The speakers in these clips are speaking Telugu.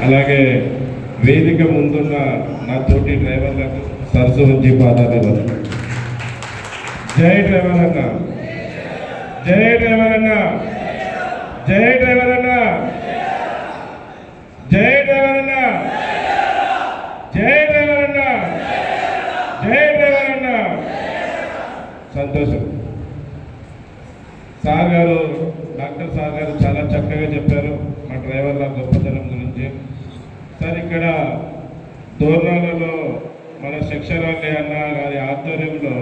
అలాగే వేదిక ముందున్న నా తోటి డ్రైవర్లకు సరస్సు వచ్చి పాదాలు. జై డ్రైవర్ అన్న, జై డ్రైవర్ అన్న, జై డ్రైవర్ అన్న, జై డ్రైవర్ అన్న, జై డ్రైవర్ అన్న, జై డ్రైవర్ అన్న. సంతోషం. సార్ గారు, డాక్టర్ సార్ గారు చాలా చక్కగా చెప్పారు మా డ్రైవర్ల గొప్పతనం గురించి. సార్ ఇక్కడ దోర్నాలలో మన శిక్షరాలి అన్న గారి ఆధ్వర్యంలో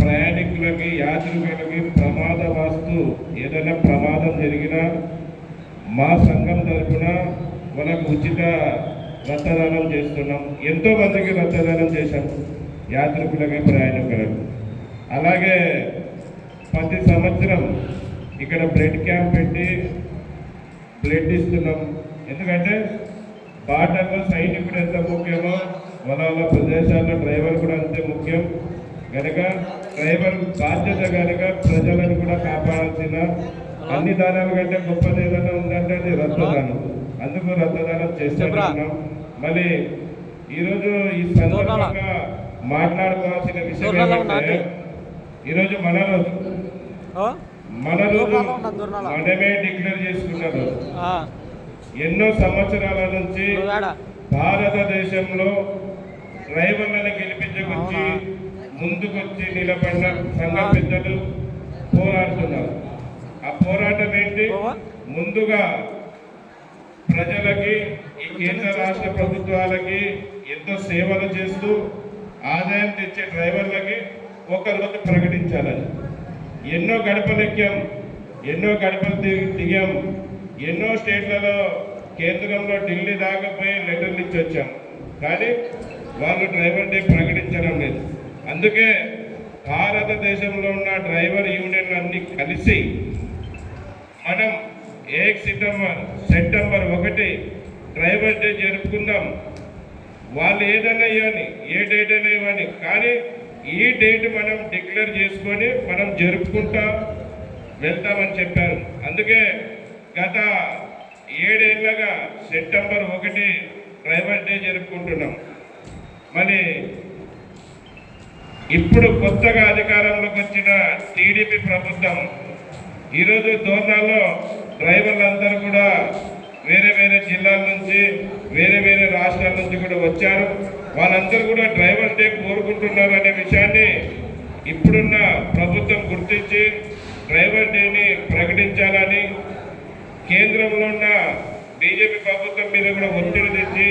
ప్రయాణికులకి యాత్రికులకి ప్రమాదవస్తు ఏదైనా ప్రమాదం జరిగినా మా సంఘం తరఫున మనకు ఉచిత రక్తదానం చేస్తున్నాం. ఎంతో మందికి రక్తదానం చేశాం, యాత్రికులకి ప్రయాణికులకు. అలాగే ప్రతి సంవత్సరం ఇక్కడ బ్లడ్ క్యాంప్ పెట్టి బ్లడ్ ఇస్తున్నాం. ఎందుకంటే బాటల్లో సైనికుడు ఎంత ముఖ్యమో వాళ్ళ ప్రదేశాల్లో డ్రైవర్ కూడా అంతే ముఖ్యం కనుక డ్రైవర్ బాధ్యత కనుక ప్రజలను కూడా కాపాడాల్సిన అన్ని దానాల కంటే గొప్పది ఏదైనా ఉందంటే అది రక్తదానం. అందుకు రక్తదానం చేస్తున్నాం. మళ్ళీ ఈరోజు ఈ సందర్భంగా మాట్లాడుకోవాల్సిన విషయం ఏంటంటే ఈరోజు మన రోజు మనమే డిక్లేర్ చేసుకున్నారు. ఎన్నో సంవత్సరాల నుంచి భారతదేశంలో డ్రైవర్లను గెలిపించుకొచ్చి ముందుకొచ్చి నిలబడిన సంఘ పెద్దలు పోరాడుతున్నారు. ఆ పోరాటం ఏంటి? ముందుగా ప్రజలకి ఈ కేంద్ర రాష్ట్ర ప్రభుత్వాలకి ఎంతో సేవలు చేస్తూ ఆదాయం తెచ్చే డ్రైవర్లకి ఒక రోజు ప్రకటించాలని ఎన్నో గడపలెక్కాం, ఎన్నో గడపలు దిగాం, ఎన్నో స్టేట్లలో కేంద్రంలో ఢిల్లీ దాకపోయి లెటర్లు ఇచ్చి వచ్చాం. కానీ వాళ్ళు డ్రైవర్ డే ప్రకటించడం లేదు. అందుకే భారతదేశంలో ఉన్న డ్రైవర్ యూనియన్లు అన్నీ కలిసి మనం 1 సెప్టెంబర్ 1 డ్రైవర్ డే జరుపుకుందాం. వాళ్ళు ఏదైనా ఇవ్వని, ఏ డేట్ అయినా ఇవ్వని, కానీ ఈ డేట్ మనం డిక్లేర్ చేసుకొని మనం జరుపుకుంటా వెళ్తామని చెప్పారు. అందుకే గత 7 ఏళ్ళగా సెప్టెంబర్ 1 డ్రైవర్ డే జరుపుకుంటున్నాం. మరి ఇప్పుడు కొత్తగా అధికారంలోకి వచ్చిన టీడీపీ ప్రభుత్వం ఈరోజు దోర్నాల్లో డ్రైవర్లందరూ కూడా వేరే వేరే జిల్లాల నుంచి వేరే వేరే రాష్ట్రాల నుంచి కూడా వచ్చారు. వాళ్ళందరూ కూడా డ్రైవర్ డే కోరుకుంటున్నారు అనే విషయాన్ని ఇప్పుడున్న ప్రభుత్వం గుర్తించి డ్రైవర్ డేని ప్రకటించాలని కేంద్రంలో ఉన్న బీజేపీ ప్రభుత్వం మీద కూడా ఒత్తిడి తెచ్చి